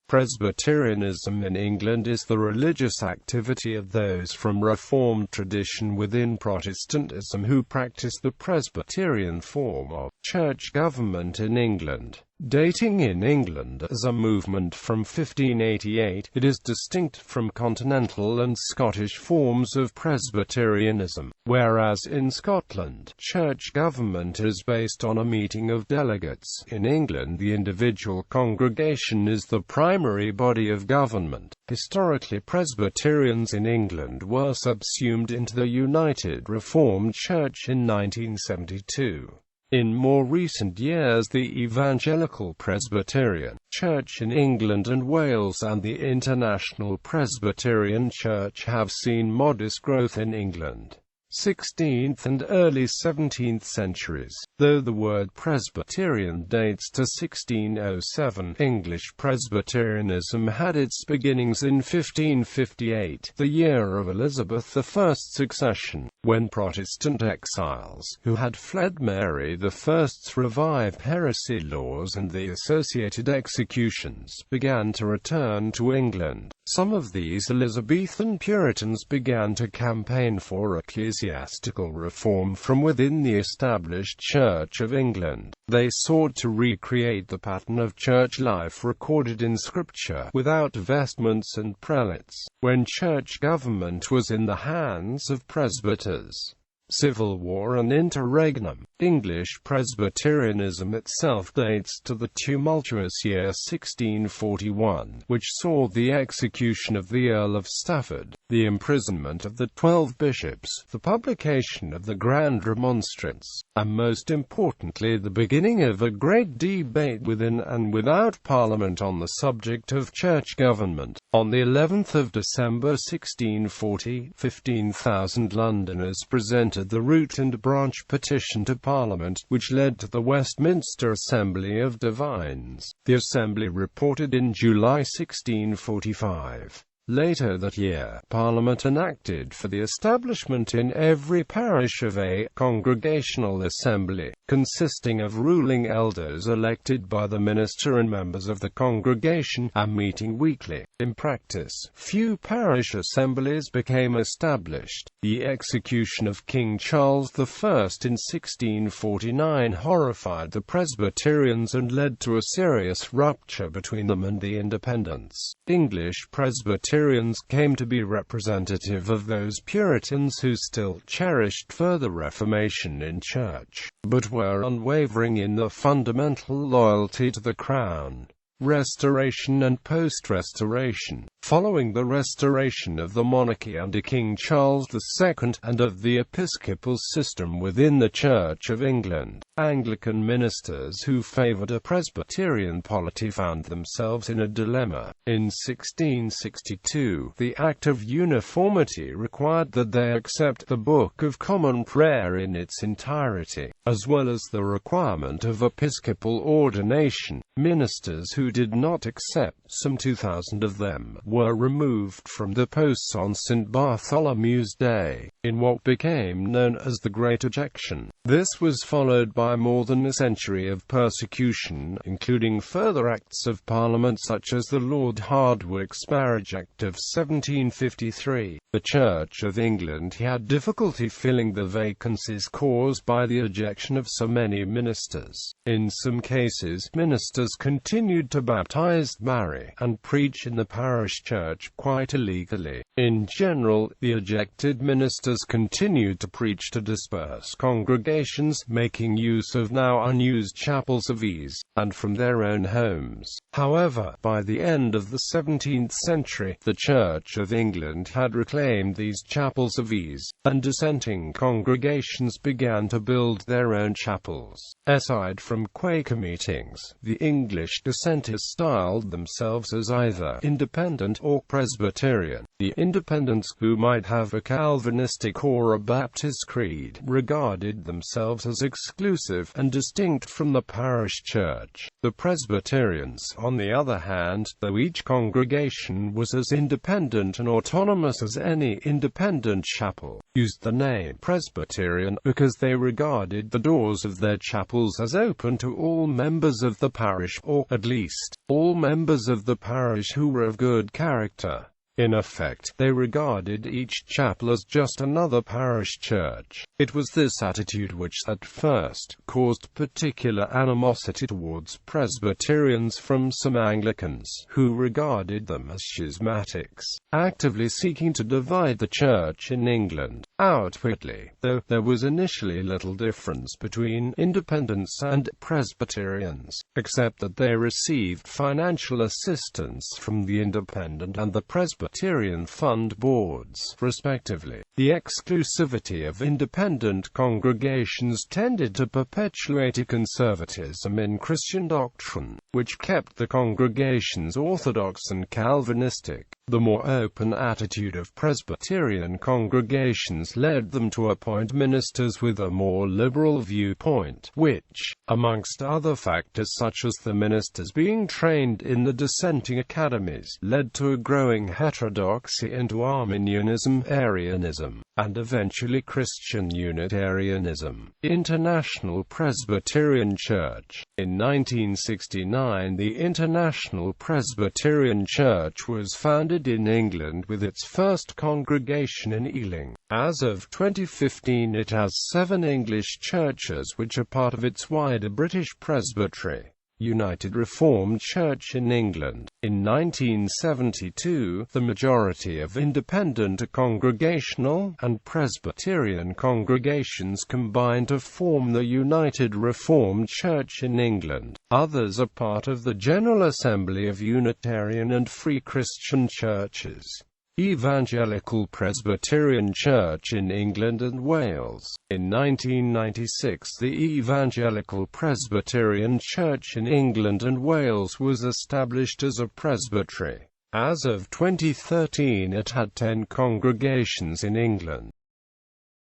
Presbyterianism in England is the religious activity of those from Reformed tradition within Protestantism who practice the Presbyterian form of church government in England. Dating in England as a movement from 1588, it is distinct from Continental and Scottish forms of Presbyterianism, whereas in Scotland, church government is based on a meeting of delegates. In England, the individual congregation is the primary body of government. Historically, Presbyterians in England were subsumed into the United Reformed Church in 1972. In more recent years, the Evangelical Presbyterian Church in England and Wales and the International Presbyterian Church have seen modest growth in England. 16th and early 17th centuries. Though the word Presbyterian dates to 1607, English Presbyterianism had its beginnings in 1558, the year of Elizabeth I's succession, when Protestant exiles, who had fled Mary I's revived heresy laws and the associated executions, began to return to England. Some of these Elizabethan Puritans began to campaign for ecclesiastical reform from within the established Church of England. They sought to recreate the pattern of church life recorded in Scripture, without vestments and prelates, when church government was in the hands of presbyters. Civil War and interregnum. English Presbyterianism itself dates to the tumultuous year 1641, which saw the execution of the Earl of Stafford, the imprisonment of the 12 bishops, the publication of the Grand Remonstrance, and most importantly the beginning of a great debate within and without Parliament on the subject of church government. On the 11th of December 1640, 15,000 Londoners presented the root and branch petition to Parliament, which led to the Westminster Assembly of Divines. The Assembly reported in July 1645. Later that year, Parliament enacted for the establishment in every parish of a congregational assembly, consisting of ruling elders elected by the minister and members of the congregation, and meeting weekly. In practice, few parish assemblies became established. The execution of King Charles I in 1649 horrified the Presbyterians and led to a serious rupture between them and the Independents. English Presbyterians came to be representative of those Puritans who still cherished further reformation in church, but were unwavering in their fundamental loyalty to the Crown. Restoration and post-Restoration. Following the restoration of the monarchy under King Charles II, and of the episcopal system within the Church of England, Anglican ministers who favoured a Presbyterian polity found themselves in a dilemma. In 1662, the Act of Uniformity required that they accept the Book of Common Prayer in its entirety, as well as the requirement of episcopal ordination. Ministers who did not accept, some 2,000 of them, were removed from the posts on St. Bartholomew's Day, in what became known as the Great Ejection. This was followed by more than a century of persecution, including further acts of Parliament such as the Lord Hardwicke's Marriage Act of 1753. The Church of England had difficulty filling the vacancies caused by the ejection of so many ministers. In some cases, ministers continued to baptize, marry, and preach in the parish church quite illegally. In general, the ejected ministers continued to preach to dispersed congregations, making use of now unused chapels of ease, and from their own homes. However, by the end of the 17th century, the Church of England had reclaimed these chapels of ease, and dissenting congregations began to build their own chapels. Aside from Quaker meetings, the English dissenters styled themselves as either Independent or Presbyterian. The Independents, who might have a Calvinistic or a Baptist creed, regarded themselves themselves as exclusive and distinct from the parish church. The Presbyterians, on the other hand, though each congregation was as independent and autonomous as any independent chapel, used the name Presbyterian because they regarded the doors of their chapels as open to all members of the parish, or, at least, all members of the parish who were of good character. In effect, they regarded each chapel as just another parish church. It was this attitude which, at first, caused particular animosity towards Presbyterians from some Anglicans, who regarded them as schismatics, actively seeking to divide the church in England. Outwardly, though, there was initially little difference between Independents and Presbyterians, except that they received financial assistance from the Independent and the Presbyterian fund boards, respectively. The exclusivity of independent congregations tended to perpetuate a conservatism in Christian doctrine, which kept the congregations orthodox and Calvinistic. The more open attitude of Presbyterian congregations led them to appoint ministers with a more liberal viewpoint, which, amongst other factors such as the ministers being trained in the dissenting academies, led to a growing heterodoxy into Arminianism, Arianism, and eventually Christian Unitarianism. International Presbyterian Church. In 1969, the International Presbyterian Church was founded in England with its first congregation in Ealing. As of 2015, it has 7 English churches which are part of its wider British Presbytery. United Reformed Church in England. In 1972, the majority of independent Congregational and Presbyterian congregations combined to form the United Reformed Church in England. Others are part of the General Assembly of Unitarian and Free Christian Churches. Evangelical Presbyterian Church in England and Wales. In 1996, the Evangelical Presbyterian Church in England and Wales was established as a presbytery. As of 2013, it had 10 congregations in England.